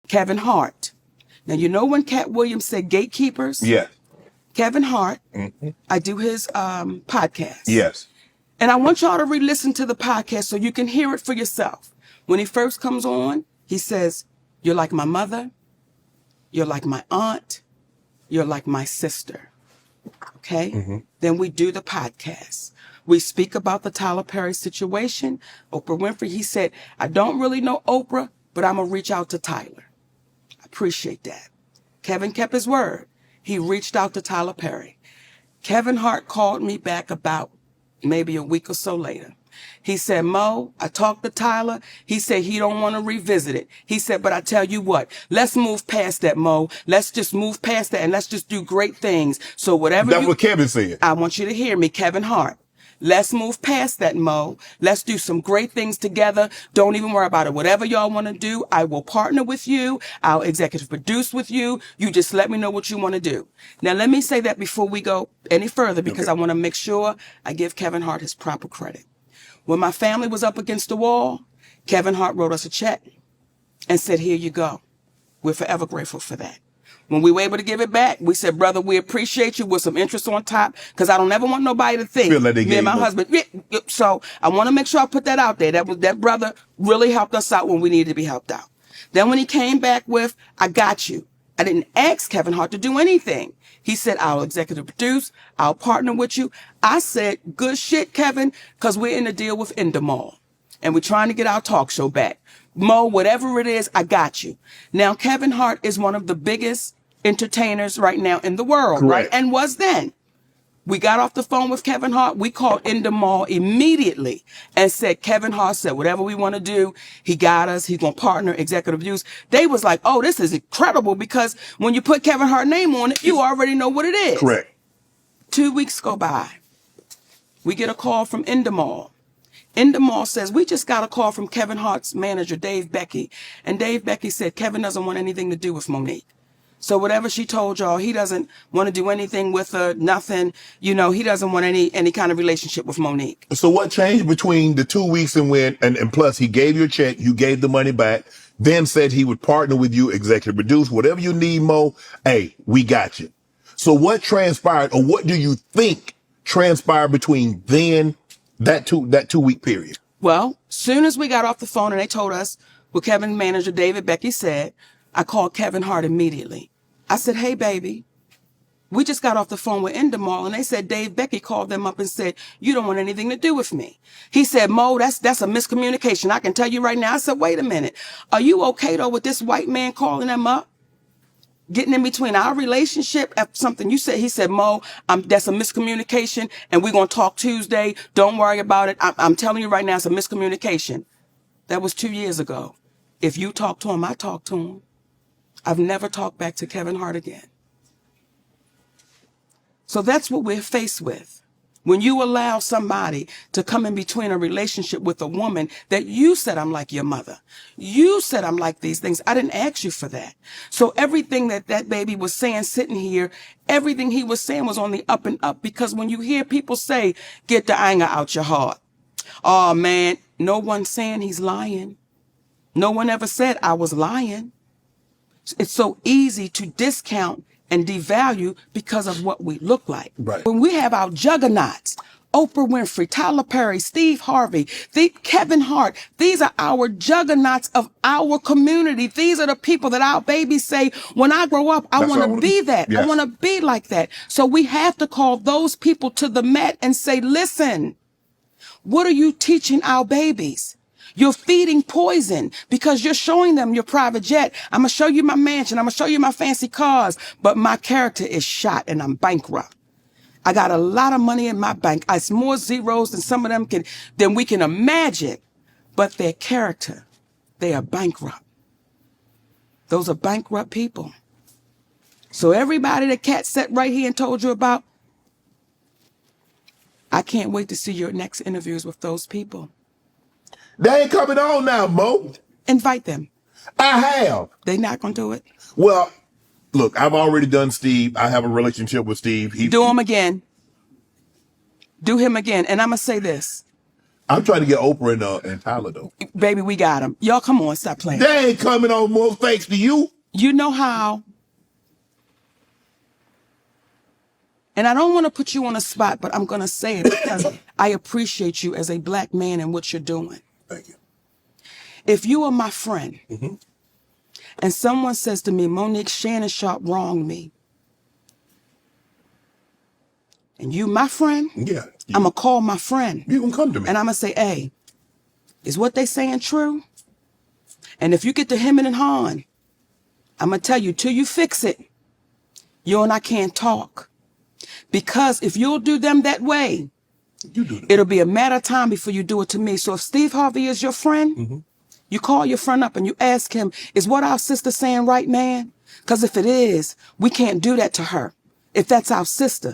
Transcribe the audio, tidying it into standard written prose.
Kevin Hart. Now, you know when Cat Williams said gatekeepers? Yes. Kevin Hart, I do his podcast. Yes. And I want y'all to re-listen to the podcast so you can hear it for yourself. When he first comes on, he says, you're like my mother, you're like my aunt, you're like my sister. Okay? Then we do the podcast. We speak about the Tyler Perry situation. Oprah Winfrey, he said, I don't really know Oprah, but I'm going to reach out to Tyler. I appreciate that. Kevin kept his word. He reached out to Tyler Perry. Kevin Hart called me back about maybe a week or so later. He said, Mo, I talked to Tyler. He said he don't want to revisit it. He said, but I tell you what, let's move past that, Mo. Let's just move past that and let's just do great things. So whatever That's what Kevin said. I want you to hear me, Kevin Hart. Let's move past that, Mo. Let's do some great things together. Don't even worry about it. Whatever y'all want to do, I will partner with you. I'll executive produce with you. You just let me know what you want to do. Now, let me say that before we go any further, because I want to make sure I give Kevin Hart his proper credit. When my family was up against the wall, Kevin Hart wrote us a check and said, here you go. We're forever grateful for that. When we were able to give it back, we said, brother, we appreciate you with some interest on top, because I don't ever want nobody to think me and my husband. So I want to make sure I put that out there. That brother really helped us out when we needed to be helped out. Then when he came back with, I got you. I didn't ask Kevin Hart to do anything. He said, I'll executive produce. I'll partner with you. I said, good shit, Kevin, because we're in a deal with Endemol. And we're trying to get our talk show back. Mo, whatever it is, I got you. Now, Kevin Hart is one of the biggest entertainers right now in the world, Correct. right? And was then. We got off the phone with Kevin Hart. We called Endemol immediately and said, Kevin Hart said, whatever we want to do, he got us. He's going to partner, executive use. They was like, oh, this is incredible, because when you put Kevin Hart's name on it, you already know what it is. Correct. 2 weeks go by. We get a call from Endemol. Endemol says, we just got a call from Kevin Hart's manager, Dave Becky. And Dave Becky said, Kevin doesn't want anything to do with Monique. So whatever she told y'all, he doesn't want to do anything with her, nothing. You know, he doesn't want any kind of relationship with Monique. So what changed between the 2 weeks and plus he gave you a check, you gave the money back, then said he would partner with you, executive produce, whatever you need, Mo, hey, we got you. So what transpired, or what do you think transpired between then, that 2 week period? Well, soon as we got off the phone and they told us what Kevin's manager, David Becky, said, I called Kevin Hart immediately. I said, hey, baby, we just got off the phone with Endemol, and they said Dave Becky called them up and said, you don't want anything to do with me. He said, Mo, that's a miscommunication. I can tell you right now. I said, wait a minute. Are you okay, though, with this white man calling them up? Getting in between our relationship after something you said. He said, Mo, that's a miscommunication, and we're going to talk Tuesday. Don't worry about it. I'm telling you right now, it's a miscommunication. That was 2 years ago. If you talk to him, I talk to him. I've never talked back to Kevin Hart again. So that's what we're faced with. When you allow somebody to come in between a relationship with a woman that you said, I'm like your mother. You said I'm like these things. I didn't ask you for that. So everything that baby was saying sitting here, everything he was saying was on the up and up, because when you hear people say, get the anger out your heart. Oh, man, no one's saying he's lying. No one ever said I was lying. It's so easy to discount and devalue because of what we look like. Right. When we have our juggernauts, Oprah Winfrey, Tyler Perry, Steve Harvey, Kevin Hart, these are our juggernauts of our community. These are the people that our babies say, when I grow up, I want to be that. Yes. I want to be like that. So we have to call those people to the mat and say, listen, what are you teaching our babies? You're feeding poison because you're showing them your private jet. I'm going to show you my mansion. I'm going to show you my fancy cars. But my character is shot and I'm bankrupt. I got a lot of money in my bank. It's more zeros than some of them than we can imagine. But their character, they are bankrupt. Those are bankrupt people. So everybody that Kat sat right here and told you about, I can't wait to see your next interviews with those people. They ain't coming on now, Mo. Invite them. I have. They not going to do it? Well, look, I've already done Steve. I have a relationship with Steve. Do him again. Do him again. And I'm going to say this. I'm trying to get Oprah and Tyler though. Baby, we got him. Y'all, come on, stop playing. They ain't coming on more thanks to you. You know how, and I don't want to put you on a spot, but I'm going to say it because I appreciate you as a black man and what you're doing. Thank you. If you are my friend and someone says to me, Monique, Shannon Sharp wronged me, and you my friend, Yeah. I'm going to call my friend. You gonna come to me. And I'm going to say, hey, is what they saying true? And if you get to hemming and hawing, I'm going to tell you, till you fix it, you and I can't talk. Because if you'll do them that way, it'll be a matter of time before you do it to me. So if Steve Harvey is your friend, you call your friend up and you ask him, is what our sister saying right, man? Because if it is, we can't do that to her. If that's our sister.